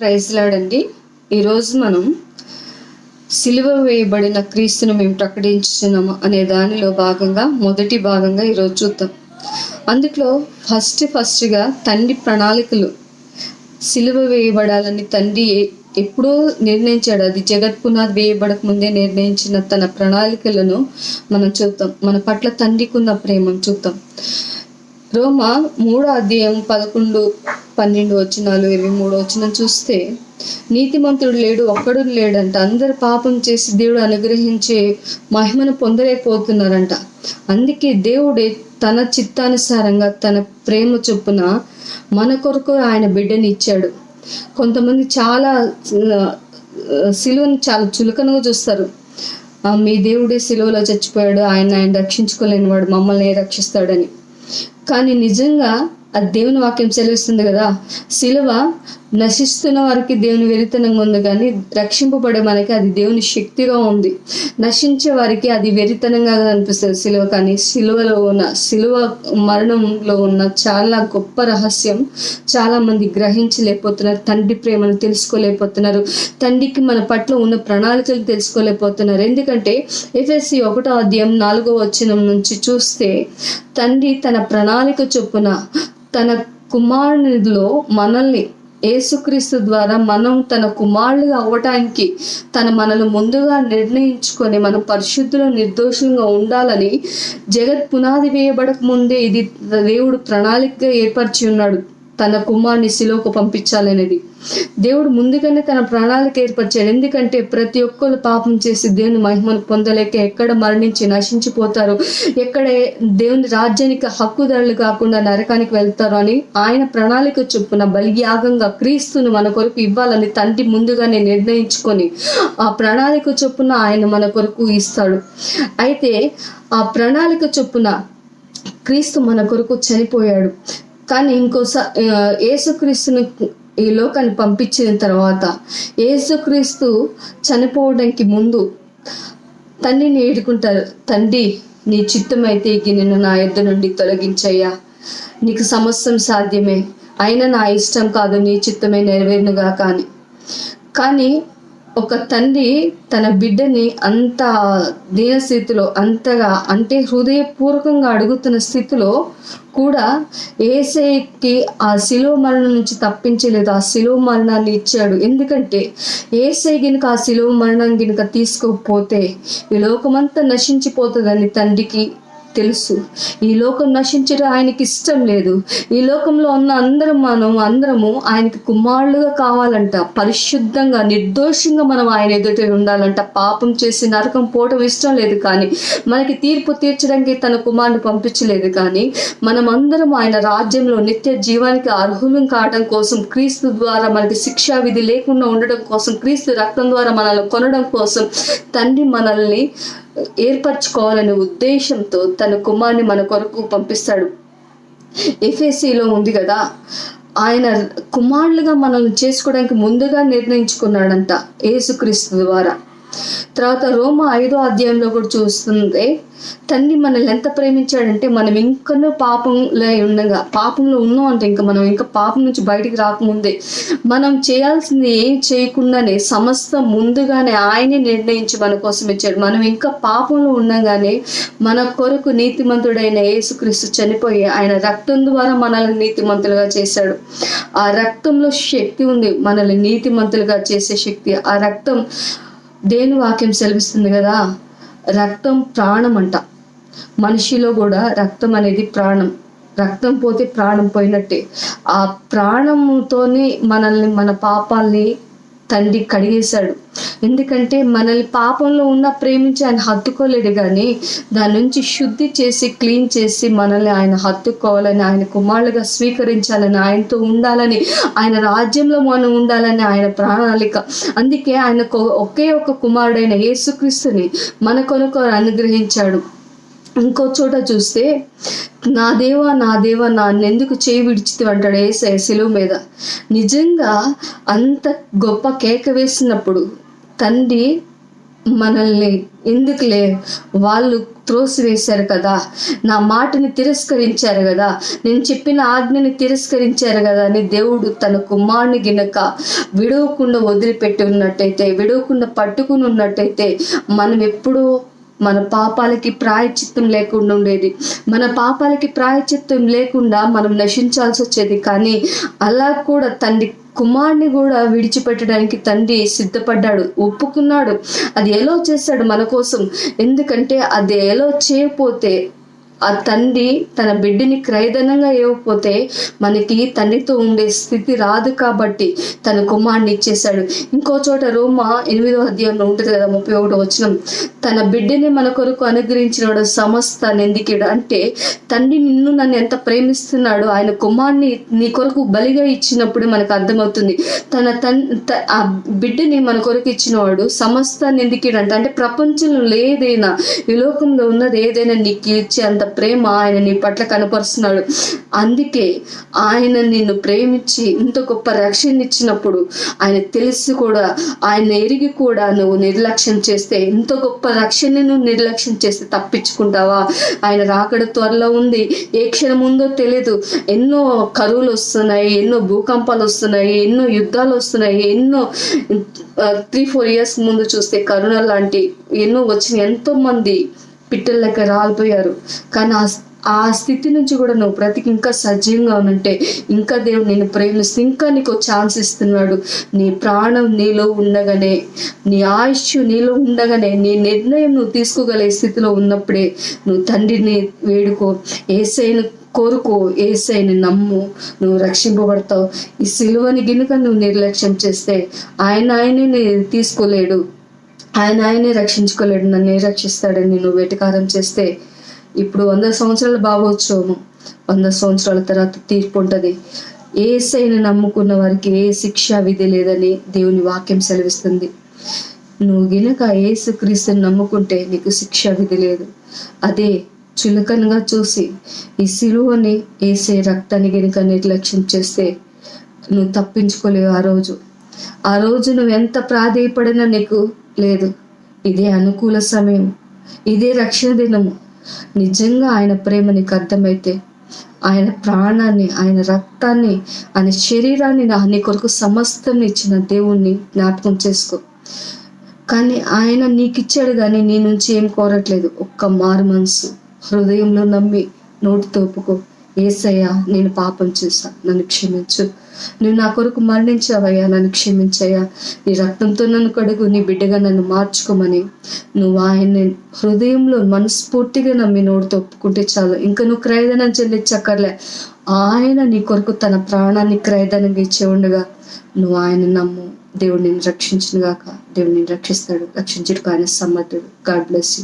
Praise lord. ఈరోజు మనం సిలువ వేయబడిన క్రీస్తును మేము ప్రకటించున్నాము అనే దానిలో భాగంగా మొదటి భాగంగా ఈరోజు చూద్దాం. అందులో ఫస్ట్గా తండ్రి ప్రణాళికలు సిలువ వేయబడాలని తండ్రి ఎప్పుడో నిర్ణయించాడు. అది జగత్ పునాది వేయబడక ముందే నిర్ణయించిన తన ప్రణాళికలను మనం చూద్దాం. మన పట్ల తండ్రికి ఉన్న ప్రేమను చూద్దాం. రోమా 3:11-12 వచనాలు 23 వచనం చూస్తే, నీతిమంతుడు లేడు, ఒక్కడు లేడంట. అందరు పాపం చేసి దేవుడు అనుగ్రహించే మహిమను పొందలేకపోతున్నారంట. అందుకే దేవుడే తన చిత్తానుసారంగా తన ప్రేమ చొప్పున మన కొరకు ఆయన బిడ్డని ఇచ్చాడు. కొంతమంది చాలా సిలువను చాలా చులకనగా చూస్తారు. మీ దేవుడే సిలువలో చచ్చిపోయాడు, ఆయన రక్షించుకోలేని వాడు, మమ్మల్ని రక్షిస్తాడని. కానీ నిజంగా అది దేవుని వాక్యం సెలవిస్తుంది కదా, సిలువ నశిస్తున్న వారికి దేవుని వెరితనంగా ఉంది, కానీ రక్షింపబడే మనకి అది దేవుని శక్తిగా ఉంది. నశించే వారికి అది వెరితనంగా అనిపిస్తుంది సిలువ. కానీ సిలువ మరణంలో ఉన్న చాలా గొప్ప రహస్యం చాలా మంది గ్రహించలేకపోతున్నారు. తండ్రి ప్రేమను తెలుసుకోలేకపోతున్నారు. తండ్రికి మన పట్ల ఉన్న ప్రణాళికలు తెలుసుకోలేకపోతున్నారు. ఎందుకంటే ఎఫెసీ 1:4 వచనం నుంచి చూస్తే, తండ్రి తన ప్రణాళిక చొప్పున తన కుమారునిలో మనల్ని యేసుక్రీస్తు ద్వారా మనం తన కుమారులుగా అవ్వటానికి మనల్ని ముందుగా నిర్ణయించుకొని మనం పరిశుద్ధులు నిర్దోషంగా ఉండాలని జగత్ పునాది వేయబడక ముందే ఇది దేవుడు ప్రణాళికగా ఏర్పరిచి ఉన్నాడు. తన కుమారుని సిలువకు పంపించాలనేది దేవుడు ముందుగానే తన ప్రణాళిక ఏర్పరిచాడు. ఎందుకంటే ప్రతి ఒక్కరు పాపం చేసి దేవుని మహిమను పొందలేక ఎక్కడ మరణించి నశించిపోతారు, ఎక్కడ దేవుని రాజ్యానికి హక్కుదారులు కాకుండా నరకానికి వెళ్తారు అని ఆయన ప్రణాళిక చొప్పున బలియాగంగా క్రీస్తును మన కొరకు ఇవ్వాలని తండ్రి ముందుగానే నిర్ణయించుకొని ఆ ప్రణాళిక చొప్పున ఆయన మన కొరకు ఇస్తాడు. అయితే ఆ ప్రణాళిక చొప్పున క్రీస్తు మన కొరకు చనిపోయాడు. కానీ యేసుక్రీస్తును ఈ లోకాన్ని పంపించిన తర్వాత, యేసుక్రీస్తు చనిపోవడానికి ముందు తండ్రిని ఏడుకుంటారు. తండ్రి, నీ చిత్తమైతే ఈ గిన్నెను నా యొద్ద నుండి తొలగించయ్యా, నీకు సమస్తం సాధ్యమే, అయినా నా ఇష్టం కాదు, నీ చిత్తమే నెరవేరునుగా. కానీ ఒక తండ్రి తన బిడ్డని అంత దీనస్థితిలో, అంతగా అంటే హృదయపూర్వకంగా అడుగుతున్న స్థితిలో కూడా యేసయ్యకి ఆ శిలువ మరణం నుంచి తప్పించలేదు, ఆ శిలువ మరణాన్ని ఇచ్చాడు. ఎందుకంటే యేసయ్య గినుక ఆ శిలువ మరణం గినుక తీసుకోకపోతే ఈ లోకమంతా నశించిపోతుందని తండ్రికి తెలుసు. ఈ లోకం నశించడం ఆయనకి ఇష్టం లేదు. ఈ లోకంలో ఉన్న అందరము ఆయనకి కుమారులుగా కావాలంట. పరిశుద్ధంగా నిర్దోషంగా మనం ఆయన ఎదుట ఉండాలంట. పాపం చేసి నరకం పోవటం ఇష్టం లేదు. కానీ మనకి తీర్పు తీర్చడానికి తన కుమారుని పంపించలేదు. కానీ మనమందరం ఆయన రాజ్యంలో నిత్య జీవానికి అర్హులం కావడం కోసం, క్రీస్తు ద్వారా మనకి శిక్షా విధి లేకుండా ఉండడం కోసం, క్రీస్తు రక్తం ద్వారా మనల్ని కొనడం కోసం తండ్రి మనల్ని ఏర్పరచుకోవాలనే ఉద్దేశంతో తన కుమారుని మన కొరకు పంపిస్తాడు. ఎఫెసీలో ఉంది కదా, ఆయన కుమారులుగా మనల్ని చేసుకోవడానికి ముందుగా నిర్ణయించుకున్నాడంట యేసుక్రీస్తు ద్వారా. తర్వాత రోమా 5వ అధ్యాయంలో కూడా చూస్తుంది, తండ్రి మనల్ని ఎంత ప్రేమించాడంటే మనం ఇంకనూ పాపంలో ఉన్నాం అంటే మనం ఇంకా పాపం నుంచి బయటికి రాకముందే మనం చేయాల్సింది ఏం చేయకుండానే సమస్తం ముందుగానే ఆయనే నిర్ణయించి మన కోసం ఇచ్చాడు. మనం ఇంకా పాపంలో ఉండగానే మన కొరకు నీతిమంతుడైన యేసుక్రీస్తు చనిపోయి ఆయన రక్తం ద్వారా మనల్ని నీతిమంతులుగా చేశాడు. ఆ రక్తంలో శక్తి ఉంది, మనల్ని నీతిమంతులుగా చేసే శక్తి. ఆ రక్తం దేవుని వాక్యం సెలవిస్తుంది కదా, రక్తం ప్రాణం అంట. మనిషిలో కూడా రక్తం అనేది ప్రాణం. రక్తం పోతే ప్రాణం పోయినట్టే. ఆ ప్రాణముతోనే మన పాపాల్ని తండ్రి కడిగేశాడు. ఎందుకంటే మనల్ని పాపంలో ఉన్న ప్రేమించి ఆయన హత్తుకోలేడు, కానీ దాని నుంచి శుద్ధి చేసి క్లీన్ చేసి మనల్ని ఆయన హత్తుకోవాలని, ఆయన కుమారులుగా స్వీకరించాలని, ఆయనతో ఉండాలని, ఆయన రాజ్యంలో మనం ఉండాలని ఆయన ప్రణాళిక. అందుకే ఆయన ఒకే ఒక కుమారుడైన యేసుక్రీస్తుని మన కొరకు అనుగ్రహించాడు. ఇంకో చోట చూస్తే, నా దేవా నా దేవా నన్నెందుకు చేయి విడిచితే అంటాడు యేసయ్య శిలువ మీద. నిజంగా అంత గొప్ప కేక వేసినప్పుడు తండ్రి మనల్ని ఎందుకులే, వాళ్ళు త్రోసివేశారు కదా, నా మాటని తిరస్కరించారు కదా, నేను చెప్పిన ఆజ్ఞని తిరస్కరించారు కదా అని దేవుడు తన కుమారుని గినక విడవకుండా వదిలిపెట్టి ఉన్నట్టయితే, విడవకుండా పట్టుకుని ఉన్నట్టయితే మనం ఎప్పుడూ మన పాపాలకి ప్రాయశ్చిత్తం లేకుండా ఉండేది. మన పాపాలకి ప్రాయశ్చిత్తం లేకుండా మనం నశించాల్సి వచ్చేది. కానీ అలా కూడా తండ్రి కుమారుని కూడా విడిచిపెట్టడానికి తండ్రి సిద్ధపడ్డాడు, ఒప్పుకున్నాడు. అది ఎలా చేశాడు మన కోసం. ఎందుకంటే అది ఎలా చేయకపోతే, ఆ తండ్రి తన బిడ్డని క్రయధనంగా ఇవ్వకపోతే మనకి తండ్రితో ఉండే స్థితి రాదు. కాబట్టి తన కుమారుని ఇచ్చేశాడు. ఇంకో చోట రోమా 8వ అధ్యాయంలో ఉంటుంది కదా, 31వ వచనం, తన బిడ్డని మన కొరకు అనుగ్రహించినాడు సమస్త నిందికుడు. అంటే తండ్రి నిన్ను నన్ను ఎంత ప్రేమిస్తున్నాడో ఆయన కుమారుని నీ కొరకు బలిగా ఇచ్చినప్పుడు మనకు అర్థమవుతుంది. ఆ బిడ్డని మన కొరకు ఇచ్చినవాడు సమస్త నిందికుడు అంటే ప్రపంచంలో ఏదైనా, ఈ లోకంలో ఉన్నది ఏదైనా నీకు ఇచ్చే అంత ప్రేమ ఆయన నీ పట్ల కనపరుస్తున్నాడు. అందుకే ఆయన నిన్ను ప్రేమించి ఇంత గొప్ప రక్షణ ఇచ్చినప్పుడు ఆయన తెలిసి కూడా, ఆయన ఎరిగి కూడా నువ్వు నిర్లక్ష్యం చేస్తే, ఇంత గొప్ప రక్షణని నువ్వు నిర్లక్ష్యం చేస్తే తప్పించుకుంటావా? ఆయన రాకడ త్వరలో ఉంది. ఏ క్షణం ఉందో తెలియదు. ఎన్నో కరువులు వస్తున్నాయి, ఎన్నో భూకంపాలు వస్తున్నాయి, ఎన్నో యుద్ధాలు వస్తున్నాయి. ఎన్నో 3-4 years ముందు చూస్తే కరోనా లాంటి ఎన్నో వచ్చిన ఎంతో మంది పిట్టలకి రాలిపోయారు. కానీ ఆ స్థితి నుంచి కూడా నువ్వు బ్రతికి ఇంకా సజీవంగా ఉన్నంటే, ఇంకా దేవుడు నిన్ను ప్రేమిస్తూ ఇంకా నీకు ఛాన్స్ ఇస్తున్నాడు. నీ ప్రాణం నీలో ఉండగానే, నీ ఆయుష్ నీలో ఉండగానే, నీ నిర్ణయం నువ్వు తీసుకోగలిగే స్థితిలో ఉన్నప్పుడే నువ్వు తండ్రిని వేడుకో, యేసయ్యను కోరుకో, యేసయ్యని నమ్ము, నువ్వు రక్షింపబడతావు. ఈ సిలువని గినుక నువ్వు నిర్లక్ష్యం చేస్తే ఆయనే తీసుకోలేడు, ఆయనే రక్షించుకోలేడు. నన్ను రక్షిస్తాడని నువ్వు వెటకారం చేస్తే ఇప్పుడు 100 సంవత్సరాల భావోత్సవము, 100 సంవత్సరాల తర్వాత తీర్పు ఉంటుంది. యేసయ్యని నమ్ముకున్న వారికి ఏ శిక్షా విధి లేదని దేవుని వాక్యం సెలవిస్తుంది. నువ్వు గినక యేసుక్రీస్తుని నమ్ముకుంటే నీకు శిక్షా విధి లేదు. అదే చులకనగా చూసి ఈ సిలువని, యేసయ్య రక్తాన్ని గినక నిర్లక్ష్యం చేస్తే నువ్వు తప్పించుకోలేవు. ఆ రోజు నువ్వు ఎంత ప్రాధేయపడినా నీకు లేదు. ఇదే అనుకూల సమయం, ఇదే రక్షణ దినము. నిజంగా ఆయన ప్రేమ నీకు అర్థమైతే, ఆయన ప్రాణాన్ని, ఆయన రక్తాన్ని, ఆయన శరీరాన్ని నీ కొరకు సమస్తం ఇచ్చిన దేవుణ్ణి జ్ఞాపకం చేసుకో. కానీ ఆయన నీకు ఇచ్చాడు కానీ నీ నుంచి ఏం కోరట్లేదు. ఒక్క మారు మనసు హృదయంలో నమ్మి నోటితో ఒప్పుకో, యేసయ్యా నేను పాపం చేశా, నన్ను క్షమించు, నువ్వు నా కొరకు మరణించావయ్యా, నన్ను క్షమించయ్యా, నీ రక్తంతో నన్ను కడుగు, నీ బిడ్డగా నన్ను మార్చుకోమని నువ్వు ఆయన్ని హృదయంలో మనస్ఫూర్తిగా నమ్మి నోటితో ఒప్పుకుంటే చాలు. ఇంకా నువ్వు క్రయధనం చెల్లించక్కర్లే. ఆయన నీ కొరకు తన ప్రాణాన్ని క్రయధనంగా ఇచ్చే ఉండగా నువ్వు ఆయన నమ్ము. దేవుడు నిన్ను రక్షించును గాక. దేవుడు నిన్ను రక్షిస్తాడు, రక్షించుటకు ఆయన సమర్థుడు. God bless you.